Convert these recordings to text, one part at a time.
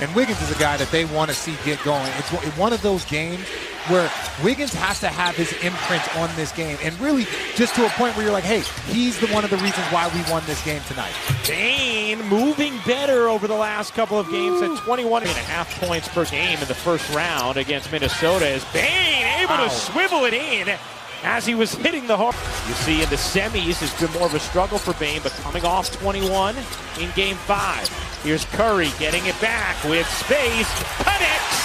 And Wiggins is a guy that they want to see get going. It's one of those games where Wiggins has to have his imprint on this game, and really just to a point where you're like, hey, he's one of the reasons why we won this game tonight. Bane moving better over the last couple of games at 21.5 points per game in the first round against Minnesota, as Bane able to swivel it in as he was hitting the hard. You see in the semis it's been more of a struggle for Bane, but coming off 21 in game 5. Here's Curry getting it back with space, connects!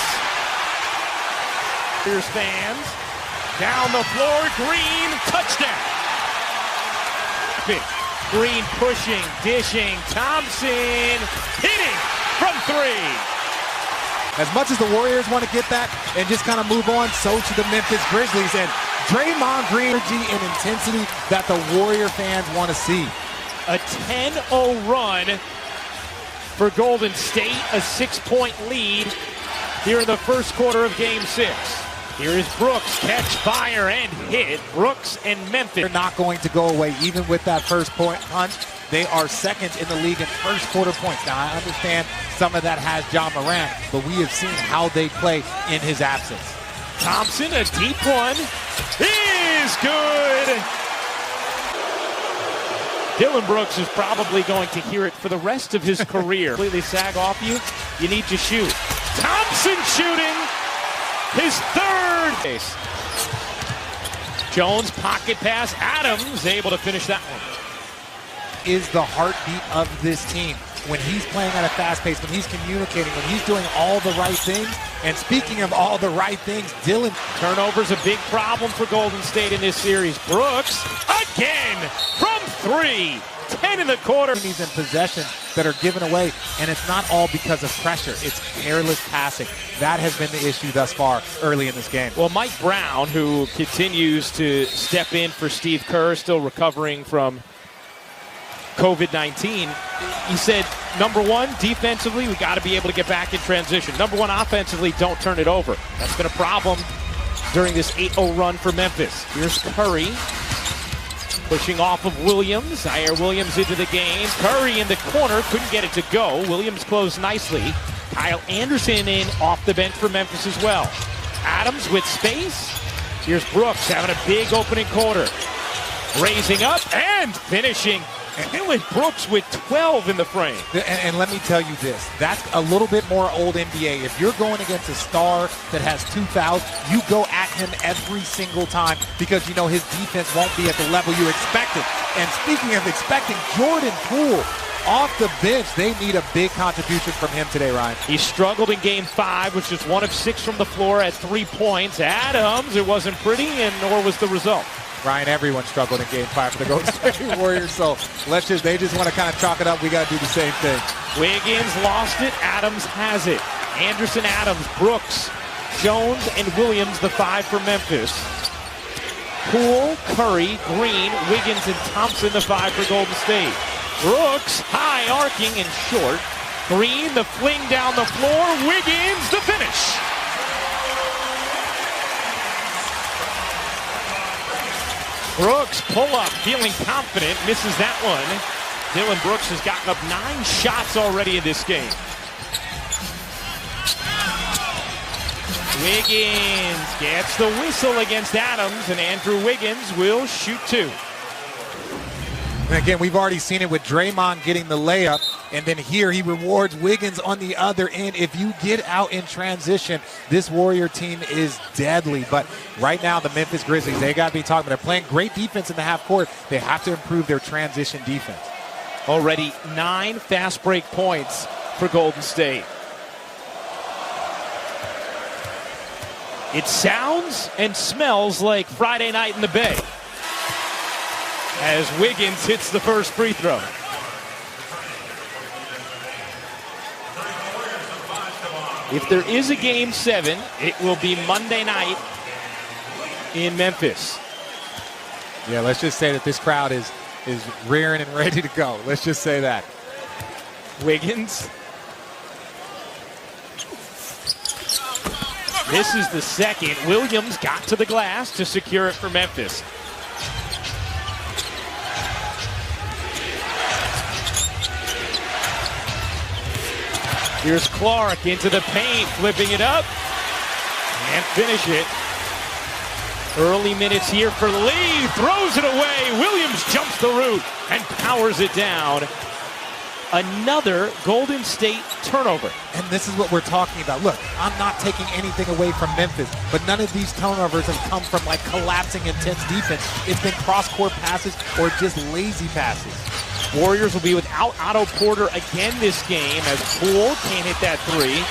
Here's fans, down the floor, Green, touchdown! Green pushing, dishing, Thompson hitting from 3. As much as the Warriors want to get that and just kind of move on, so to the Memphis Grizzlies. And Draymond Green energy and intensity that the Warrior fans want to see. A 10-0 run for Golden State, a 6-point lead here in the first quarter of Game 6. Here is Brooks, catch, fire, and hit. Brooks and Memphis. They're not going to go away, even with that first point punch. They are second in the league in first quarter points. Now, I understand some of that has Ja Morant, but we have seen how they play in his absence. Thompson, a deep one, is good. Dylan Brooks is probably going to hear it for the rest of his career. Completely sag off you, you need to shoot. Thompson shooting his third base. Jones, pocket pass, Adams able to finish that one. Is the heartbeat of this team. When he's playing at a fast pace, when he's communicating, when he's doing all the right things. And speaking of all the right things, Dylan. Turnover's a big problem for Golden State in this series. Brooks, again, from 3. 10 in the quarter. He's in possession that are given away, and it's not all because of pressure. It's careless passing. That has been the issue thus far early in this game. Well, Mike Brown, who continues to step in for Steve Kerr, still recovering from COVID-19, he said, number one, defensively, we got to be able to get back in transition. Number one, offensively, don't turn it over. That's been a problem during this 8-0 run for Memphis. Here's Curry, pushing off of Williams. Zaire Williams into the game. Curry in the corner, couldn't get it to go. Williams closed nicely. Kyle Anderson in off the bench for Memphis as well. Adams with space. Here's Brooks having a big opening quarter. Raising up and finishing. Dylan Brooks with 12 in the frame. And let me tell you this, that's a little bit more old NBA. If you're going against a star that has 2 fouls, you go at him every single time because you know his defense won't be at the level you expected. And speaking of expecting, Jordan Poole off the bench, they need a big contribution from him today, Ryan. He struggled in game 5, which is 1 of 6 from the floor at 3 points. Adams, it wasn't pretty, and nor was the result. Ryan, everyone struggled in game 5 for the Golden State Warriors, so they just want to kind of chalk it up. We got to do the same thing. Wiggins lost it. Adams has it. Anderson, Adams, Brooks, Jones, and Williams, the 5 for Memphis. Poole, Curry, Green, Wiggins, and Thompson, the 5 for Golden State. Brooks, high, arcing, and short. Green, the fling down the floor. Wiggins, the finish. Brooks, pull up, feeling confident, misses that one. Dylan Brooks has gotten up 9 shots already in this game. Wiggins gets the whistle against Adams, and Andrew Wiggins will shoot 2. And again, we've already seen it with Draymond getting the layup, and then here he rewards Wiggins on the other end. If you get out in transition, this Warrior team is deadly. But right now, the Memphis Grizzlies, they got to be talking about. They're playing great defense in the half court. They have to improve their transition defense. Already 9 fast break points for Golden State. It sounds and smells like Friday night in the Bay as Wiggins hits the first free throw. If there is a game 7, it will be Monday night in Memphis. Yeah, let's just say that this crowd is rearing and ready to go. Let's just say that. Wiggins. This is the second. Williams got to the glass to secure it for Memphis. Here's Clark into the paint, flipping it up. Can't finish it. Early minutes here for Lee. Throws it away. Williams jumps the root and powers it down. Another Golden State turnover. And this is what we're talking about. Look, I'm not taking anything away from Memphis, but none of these turnovers have come from like collapsing intense defense. It's been cross-court passes or just lazy passes. Warriors will be without Otto Porter again this game as Poole can't hit that three.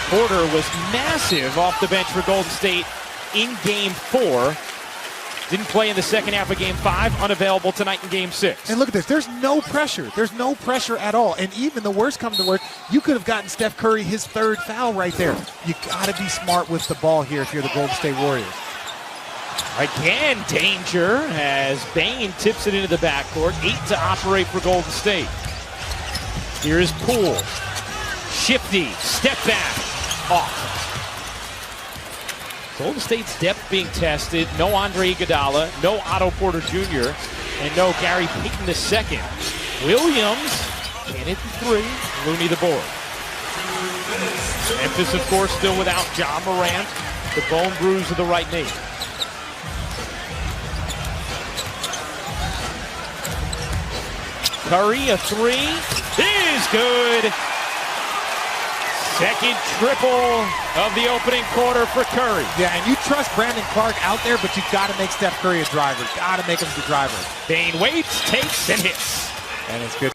Porter was massive off the bench for Golden State in Game 4. Didn't play in the second half of Game 5, unavailable tonight in Game 6. And look at this, there's no pressure. There's no pressure at all. And even the worst comes to worst, you could have gotten Steph Curry his third foul right there. You gotta be smart with the ball here if you're the Golden State Warriors. Again, danger as Bain tips it into the backcourt. 8 to operate for Golden State. Here's Poole. Shifty, step back, off. Golden State's depth being tested. No Andre Iguodala, no Otto Porter Jr., and no Gary Payton II. Williams can't hit the three. Looney the board. Memphis, of course, still without Ja Morant. The bone bruise of the right knee. Curry, a three is good. Second triple of the opening quarter for Curry. Yeah, and you trust Brandon Clark out there, but you got to make Steph Curry a driver. Got to make him the driver. Bain waits, takes, and hits. And it's good.